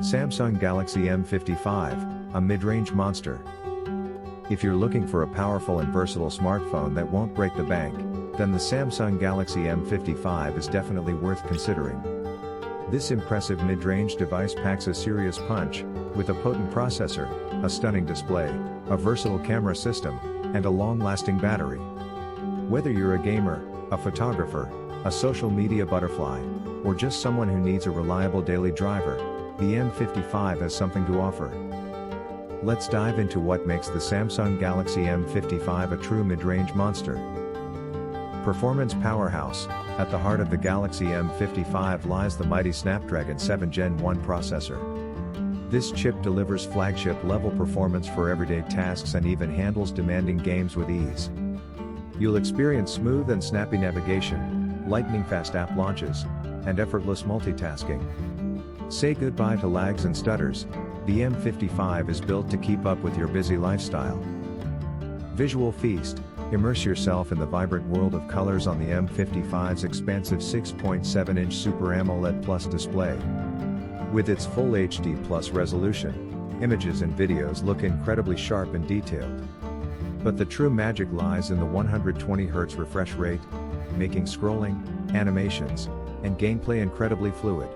Samsung Galaxy M55, a mid-range monster. If you're looking for a powerful and versatile smartphone that won't break the bank, then the Samsung Galaxy M55 is definitely worth considering. This impressive mid-range device packs a serious punch, with a potent processor, a stunning display, a versatile camera system, and a long-lasting battery. Whether you're a gamer, a photographer, a social media butterfly, or just someone who needs a reliable daily driver, the M55 has something to offer. Let's dive into what makes the Samsung Galaxy M55 a true mid-range monster. Performance powerhouse. At the heart of the Galaxy M55 lies the mighty Snapdragon 7 Gen 1 processor. This chip delivers flagship-level performance for everyday tasks and even handles demanding games with ease. You'll experience smooth and snappy navigation, lightning-fast app launches, and effortless multitasking. Say goodbye to lags and stutters. The M55 is built to keep up with your busy lifestyle. Visual feast. Immerse yourself in the vibrant world of colors on the M55's expansive 6.7-inch Super AMOLED Plus display. With its full HD Plus resolution, images and videos look incredibly sharp and detailed. But the true magic lies in the 120Hz refresh rate, making scrolling, animations, and gameplay incredibly fluid.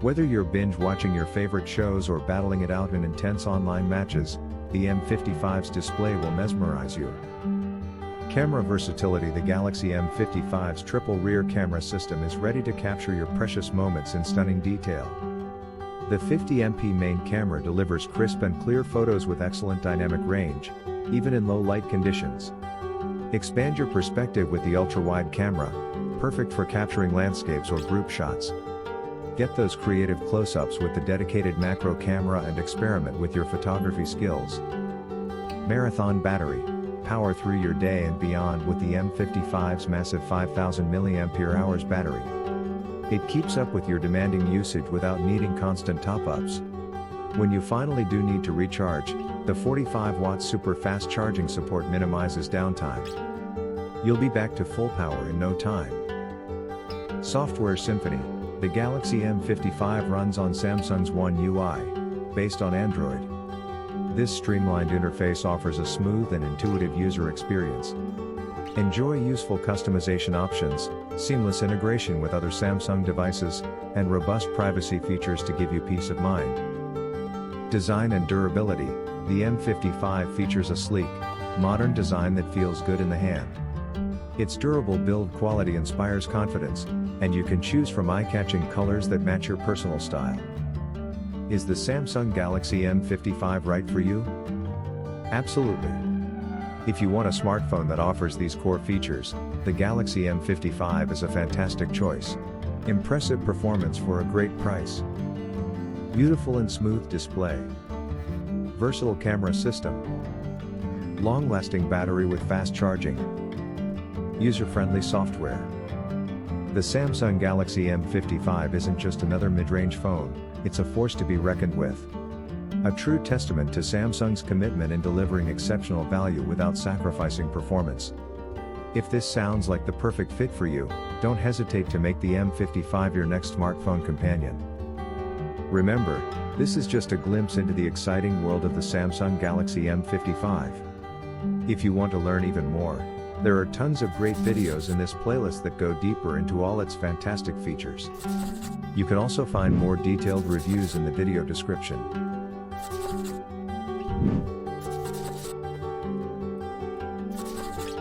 Whether you're binge-watching your favorite shows or battling it out in intense online matches, the M55's display will mesmerize you. Camera versatility. The Galaxy M55's triple rear camera system is ready to capture your precious moments in stunning detail. The 50MP main camera delivers crisp and clear photos with excellent dynamic range, even in low light conditions. Expand your perspective with the ultra-wide camera, perfect for capturing landscapes or group shots. Get those creative close-ups with the dedicated macro camera and experiment with your photography skills. Marathon battery. Power through your day and beyond with the M55's massive 5000 mAh battery. It keeps up with your demanding usage without needing constant top-ups. When you finally do need to recharge, the 45-watt super fast charging support minimizes downtime. You'll be back to full power in no time. Software symphony. The Galaxy M55 runs on Samsung's One UI, based on Android. This streamlined interface offers a smooth and intuitive user experience. Enjoy useful customization options, seamless integration with other Samsung devices, and robust privacy features to give you peace of mind. Design and durability. The M55 features a sleek, modern design that feels good in the hand. Its durable build quality inspires confidence, and you can choose from eye-catching colors that match your personal style. Is the Samsung Galaxy M55 right for you? Absolutely. If you want a smartphone that offers these core features, the Galaxy M55 is a fantastic choice. Impressive performance for a great price. Beautiful and smooth display. Versatile camera system. Long-lasting battery with fast charging. User-friendly software. The Samsung Galaxy M55 isn't just another mid-range phone, it's a force to be reckoned with. A true testament to Samsung's commitment in delivering exceptional value without sacrificing performance. If this sounds like the perfect fit for you, don't hesitate to make the M55 your next smartphone companion. Remember, this is just a glimpse into the exciting world of the Samsung Galaxy M55. If you want to learn even more, there are tons of great videos in this playlist that go deeper into all its fantastic features. You can also find more detailed reviews in the video description.